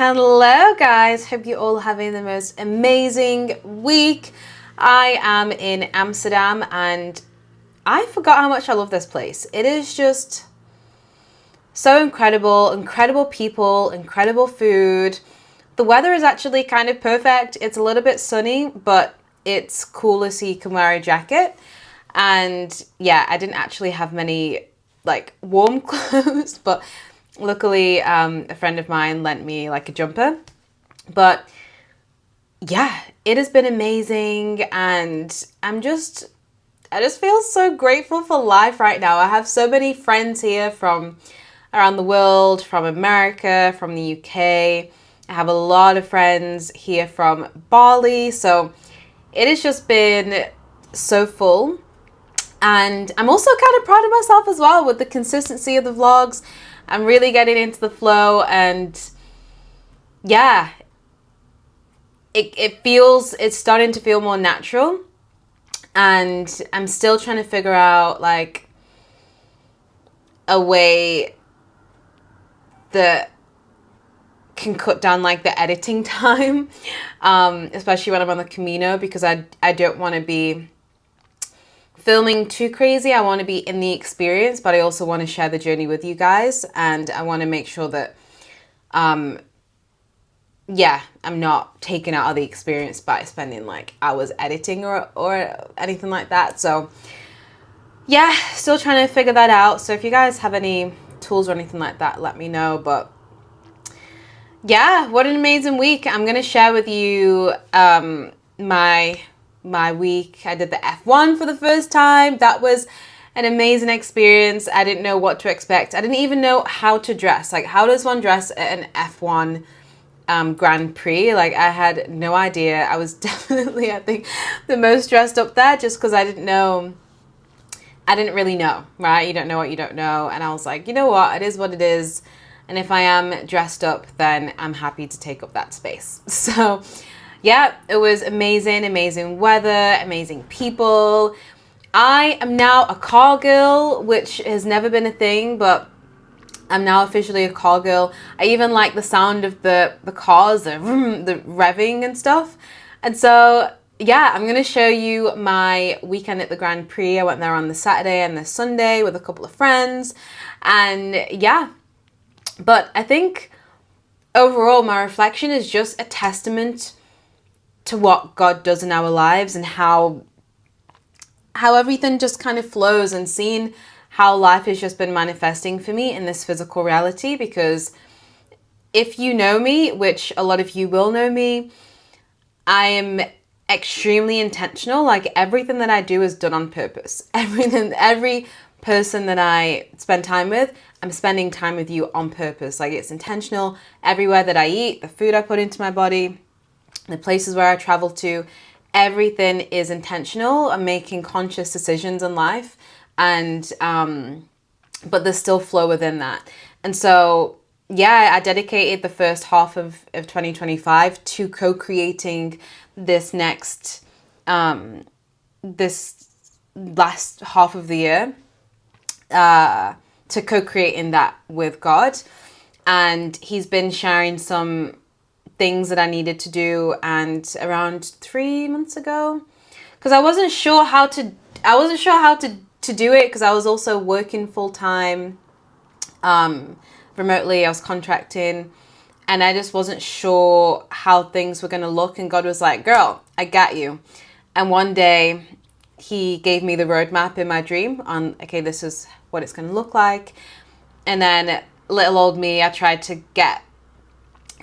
Hello guys, hope you all having the most amazing week. I am in Amsterdam and I forgot how much I love this place. It is just so incredible people, incredible food. The weather is actually kind of perfect. It's a little bit sunny, but it's cooler so you can wear a jacket. And yeah, I didn't actually have many like warm clothes, but luckily a friend of mine lent me like a jumper. But yeah, it has been amazing and I just feel so grateful for life right now. I have so many friends here from around the world, from America, from the UK. I have a lot of friends here from Bali. So it has just been so full. And I'm also kind of proud of myself as well with the consistency of the vlogs. I'm really getting into the flow and yeah, it's starting to feel more natural. And I'm still trying to figure out like a way that can cut down like the editing time, especially when I'm on the Camino, because I don't want to be filming too crazy. I want to be in the experience, but I also want to share the journey with you guys, and I want to make sure that yeah, I'm not taken out of the experience by spending like hours editing or anything like that. So yeah, still trying to figure that out. So if you guys have any tools or anything like that, let me know. But yeah, what an amazing week. I'm going to share with you my week. I did the F1 for the first time. That was an amazing experience. I didn't know what to expect. I didn't even know how to dress. Like, how does one dress at an F1 Grand Prix? Like, I had no idea. I was definitely, I think, the most dressed up there just because I didn't really know, right? You don't know what you don't know. And I was like, you know what? It is what it is. And if I am dressed up, then I'm happy to take up that space. So yeah, it was amazing weather, amazing people. I am now a car girl, which has never been a thing, but I'm now officially a car girl. I even like the sound of the cars, the revving and stuff. And so yeah, I'm going to show you my weekend at the Grand Prix. I went there on the Saturday and the Sunday with a couple of friends. And yeah, but I think overall my reflection is just a testament to what God does in our lives and how everything just kind of flows, and seeing how life has just been manifesting for me in this physical reality. Because if you know me, which a lot of you will know me, I am extremely intentional. Like, everything that I do is done on purpose. Every person that I spend time with, I'm spending time with you on purpose. Like, it's intentional. Everywhere that I eat, the food I put into my body, the places where I travel to, everything is intentional. I'm making conscious decisions in life, and but there's still flow within that. And so yeah, I dedicated the first half of 2025 to co-creating this next this last half of the year, to co-creating that with God. And he's been sharing some things that I needed to do, and around 3 months ago, because I wasn't sure how to do it, because I was also working full-time remotely. I was contracting, and I just wasn't sure how things were going to look. And God was like, girl, I got you. And one day he gave me the roadmap in my dream on, okay, this is what it's going to look like. And then little old me, I tried to get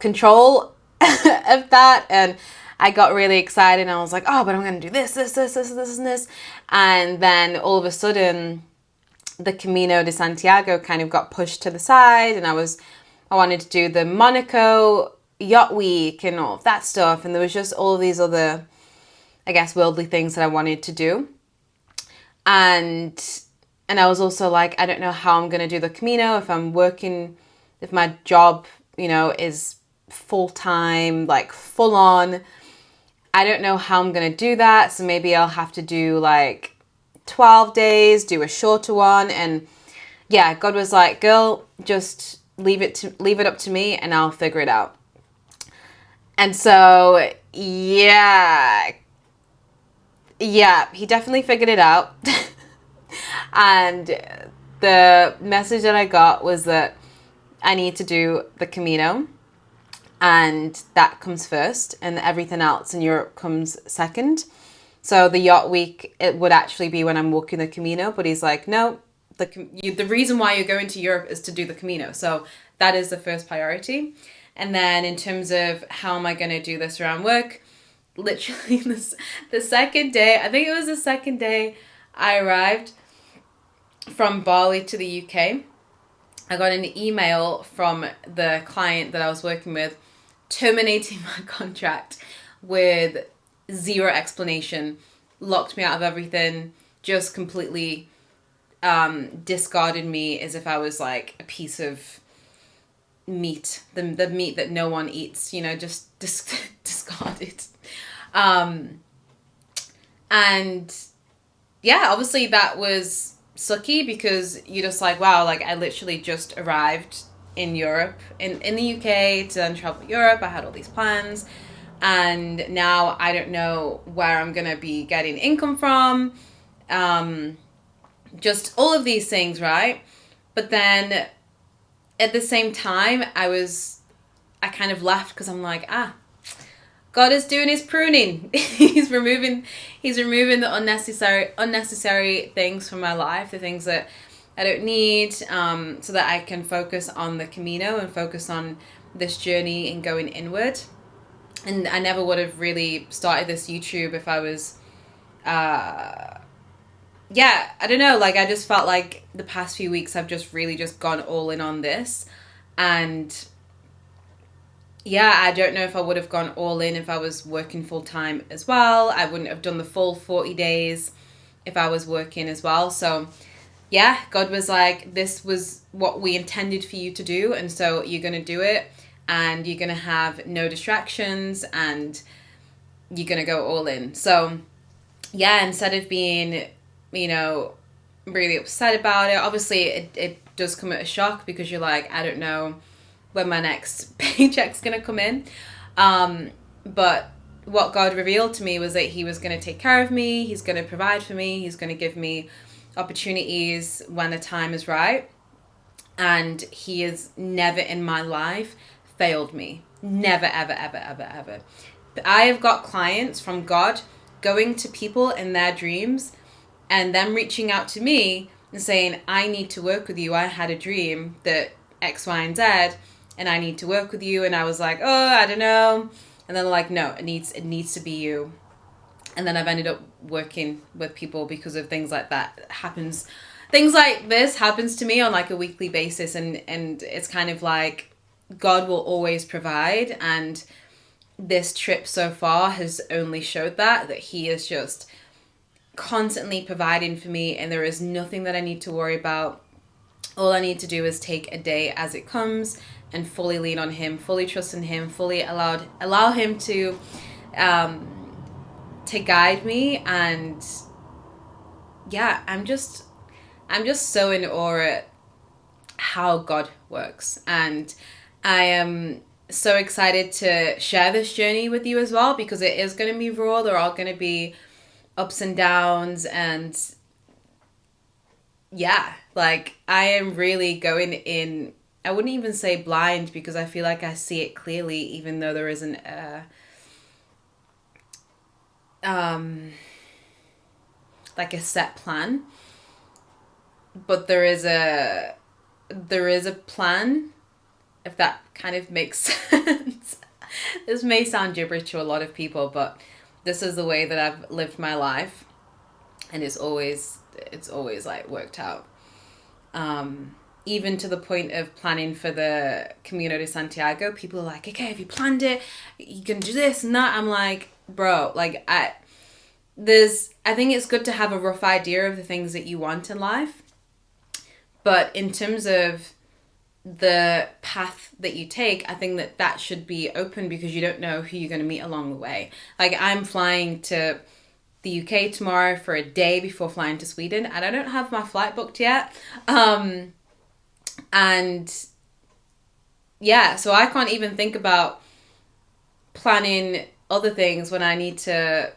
control of that, and I got really excited, and I was like, oh, but I'm going to do this, and this. And then all of a sudden, the Camino de Santiago kind of got pushed to the side, and I wanted to do the Monaco Yacht Week and all of that stuff. And there was just all of these other, I guess, worldly things that I wanted to do. And I was also like, I don't know how I'm going to do the Camino if my job, is full-time, like full on. I don't know how I'm going to do that. So maybe I'll have to do like 12 days, do a shorter one. And yeah, God was like, girl, just leave it up to me and I'll figure it out. And so, yeah, he definitely figured it out. And the message that I got was that I need to do the Camino, and that comes first, and everything else in Europe comes second. So the yacht week, it would actually be when I'm walking the Camino, but he's like, no, the reason why you're going to Europe is to do the Camino. So that is the first priority. And then in terms of how am I going to do this around work, literally the second day, I think it was the second day I arrived from Bali to the UK, I got an email from the client that I was working with terminating my contract with zero explanation, locked me out of everything, just completely discarded me as if I was like a piece of meat, the meat that no one eats, you know, just discarded. And yeah, obviously that was sucky because you're just like, wow, like I literally just arrived in Europe, in the UK to then travel Europe. I had all these plans, and now I don't know where I'm gonna be getting income from. Just all of these things, right? But then at the same time, I kind of left because I'm like, God is doing his pruning. he's removing the unnecessary things from my life, the things that I don't need, so that I can focus on the Camino and focus on this journey and going inward. And I never would have really started this YouTube if I was, I don't know, like I just felt like the past few weeks I've just really just gone all in on this. And yeah, I don't know if I would have gone all in if I was working full time as well. I wouldn't have done the full 40 days if I was working as well. So yeah, God was like, this was what we intended for you to do. And so you're going to do it, and you're going to have no distractions, and you're going to go all in. So yeah, instead of being, you know, really upset about it, obviously it does come at a shock because you're like, I don't know when my next paycheck's gonna come in. But what God revealed to me was that he was going to take care of me, he's going to provide for me, he's going to give me opportunities when the time is right. And he has never in my life failed me. Never, ever, ever, ever, ever. I have got clients from God going to people in their dreams and them reaching out to me and saying, I need to work with you. I had a dream that X, Y, and Z, and I need to work with you. And I was like, oh, I don't know. And then they're like, no, it needs to be you. And then I've ended up working with people because of things like that. Things like this happens to me on like a weekly basis, and it's kind of like God will always provide. And this trip so far has only showed that he is just constantly providing for me, and there is nothing that I need to worry about. All I need to do is take a day as it comes and fully lean on him, fully trust in him, fully allow him to guide me. And yeah, I'm just so in awe at how God works, and I am so excited to share this journey with you as well, because it is going to be raw. There are going to be ups and downs, and yeah, like I am really going in, I wouldn't even say blind, because I feel like I see it clearly, even though there isn't like a set plan. But there is a plan, if that kind of makes sense. This may sound gibberish to a lot of people, but this is the way that I've lived my life, and it's always like worked out. Even to the point of planning for the Camino de Santiago, people are like, okay, have you planned it? You can do this and that. I'm like, bro, like I think it's good to have a rough idea of the things that you want in life. But in terms of the path that you take, I think that should be open, because you don't know who you're going to meet along the way. Like I'm flying to the UK tomorrow for a day before flying to Sweden, and I don't have my flight booked yet. And yeah, so I can't even think about planning other things when I need to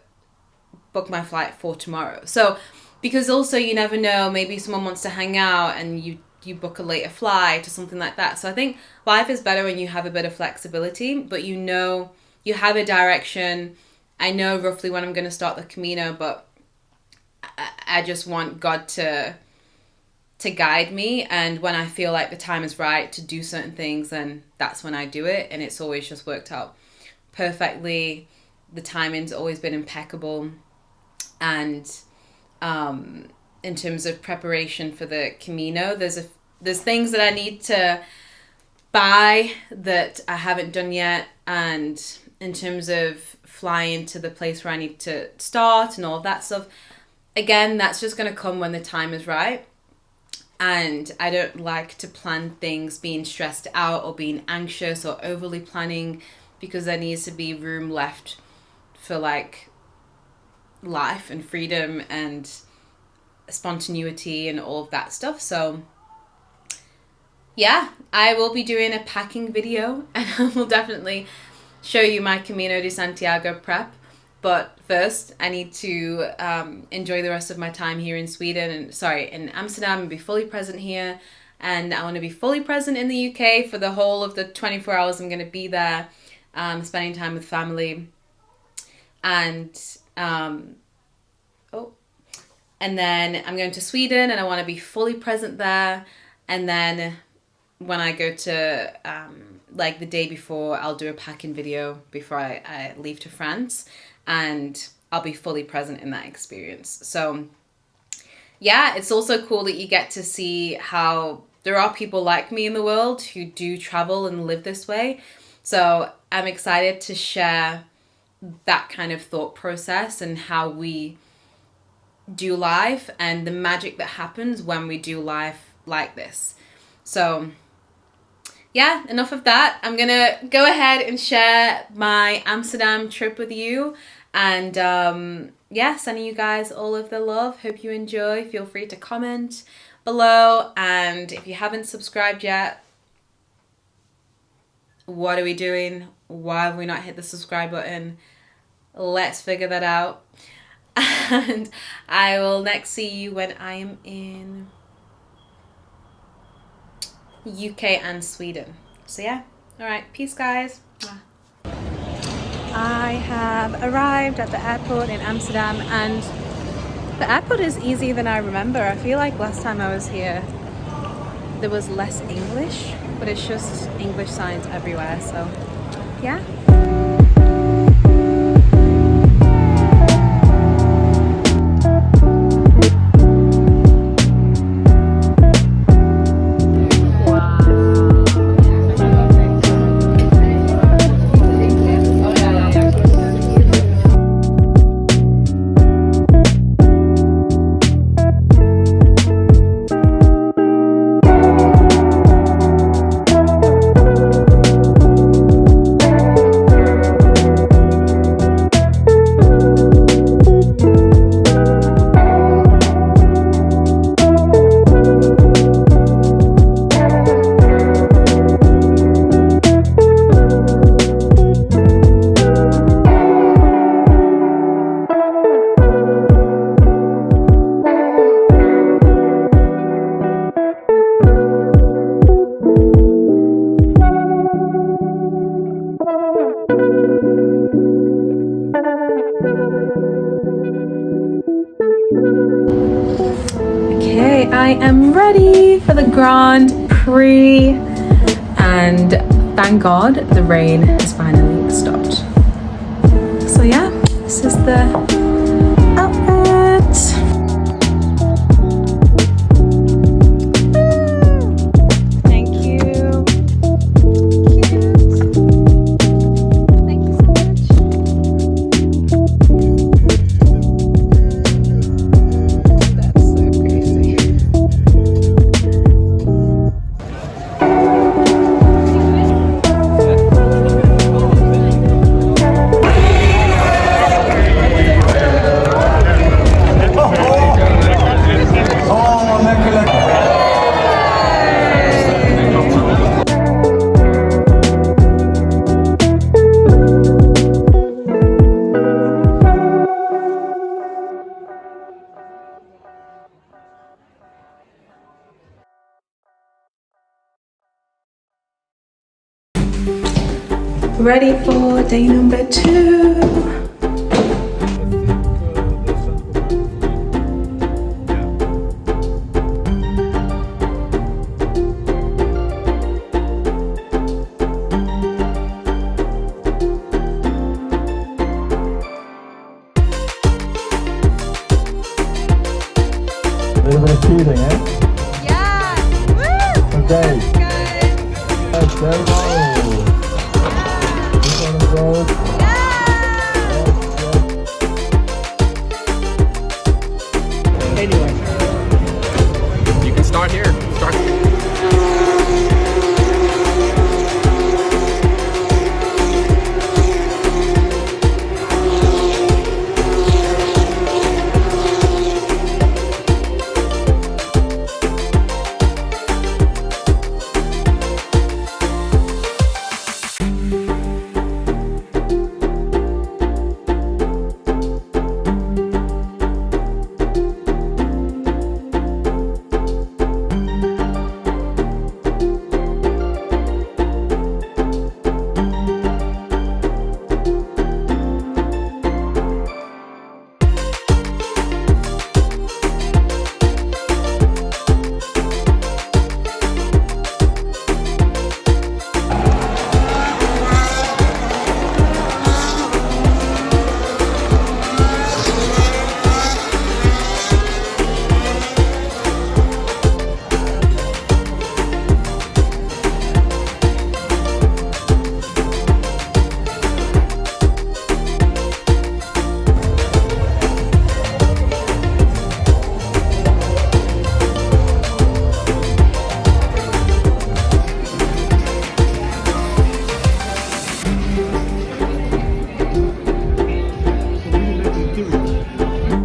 book my flight for tomorrow. So because also you never know, maybe someone wants to hang out and you book a later flight or something like that. So I think life is better when you have a bit of flexibility, but you know, you have a direction. I know roughly when I'm going to start the Camino, but I just want God to guide me, and when I feel like the time is right to do certain things, then that's when I do it, and it's always just worked out perfectly. The timing's always been impeccable, and in terms of preparation for the Camino, there's things that I need to buy that I haven't done yet, and in terms of flying to the place where I need to start and all of that stuff, again, that's just going to come when the time is right. And I don't like to plan things being stressed out or being anxious or overly planning, because there needs to be room left for like life and freedom and spontaneity and all of that stuff. So yeah, I will be doing a packing video, and I will definitely show you my Camino de Santiago prep. But first, I need to enjoy the rest of my time here in in Amsterdam, and be fully present here. And I want to be fully present in the UK for the whole of the 24 hours I'm going to be there, spending time with family. And then I'm going to Sweden, and I want to be fully present there. And then when I go to like the day before, I'll do a packing video before I leave to France, and I'll be fully present in that experience. So yeah, it's also cool that you get to see how there are people like me in the world who do travel and live this way. So I'm excited to share that kind of thought process and how we do life and the magic that happens when we do life like this. So yeah, enough of that. I'm gonna go ahead and share my Amsterdam trip with you, and yeah, sending you guys all of the love. Hope you enjoy. Feel free to comment below, and if you haven't subscribed yet, what are we doing? Why have we not hit the subscribe button? Let's figure that out. And I will next see you when I am in UK and Sweden. So yeah, all right, peace guys. I have arrived at the airport in Amsterdam, and the airport is easier than I remember. I feel like last time I was here there was less English, but it's just English signs everywhere. So yeah. I am ready for the Grand Prix, and thank God the rain has finally stopped. So yeah, this is the outfit. Thank you. Cute. Thank you so much. That's so crazy. ready for day number 2. A little bit of teething, eh? Yeah! Woo! Okay. Let's go! Yes, there we go. This one is road. Anyway, you can start here. Start.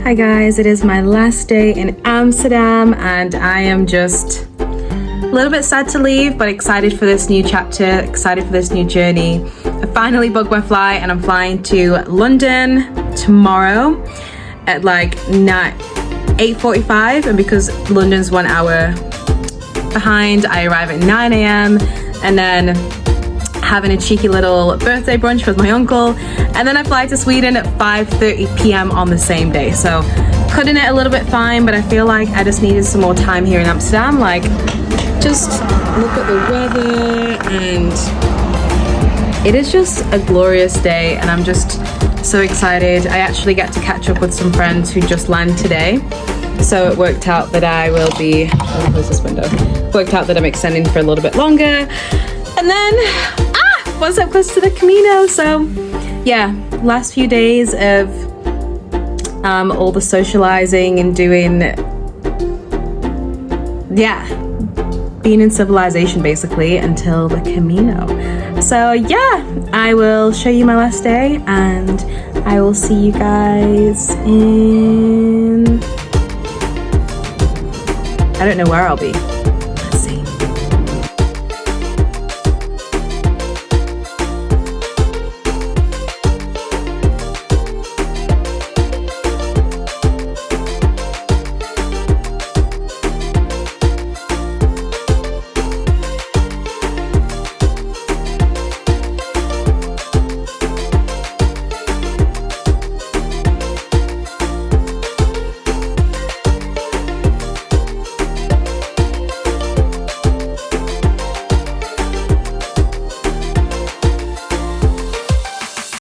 Hi guys, it is my last day in Amsterdam and I am just a little bit sad to leave, but excited for this new chapter, excited for this new journey. I finally booked my flight and I'm flying to London tomorrow at like 8:45, and because London's 1 hour behind, I arrive at 9 a.m. and then having a cheeky little birthday brunch with my uncle, and then I fly to Sweden at 5:30 p.m. on the same day. So cutting it a little bit fine, but I feel like I just needed some more time here in Amsterdam. Like, just look at the weather, and it is just a glorious day and I'm just so excited. I actually get to catch up with some friends who just landed today, so it worked out that I will be, let me close this window, worked out that I'm extending for a little bit longer. And then, one step close to the Camino. So yeah, last few days of all the socializing and doing, being in civilization basically until the Camino. So yeah, I will show you my last day and I will see you guys in, I don't know where I'll be.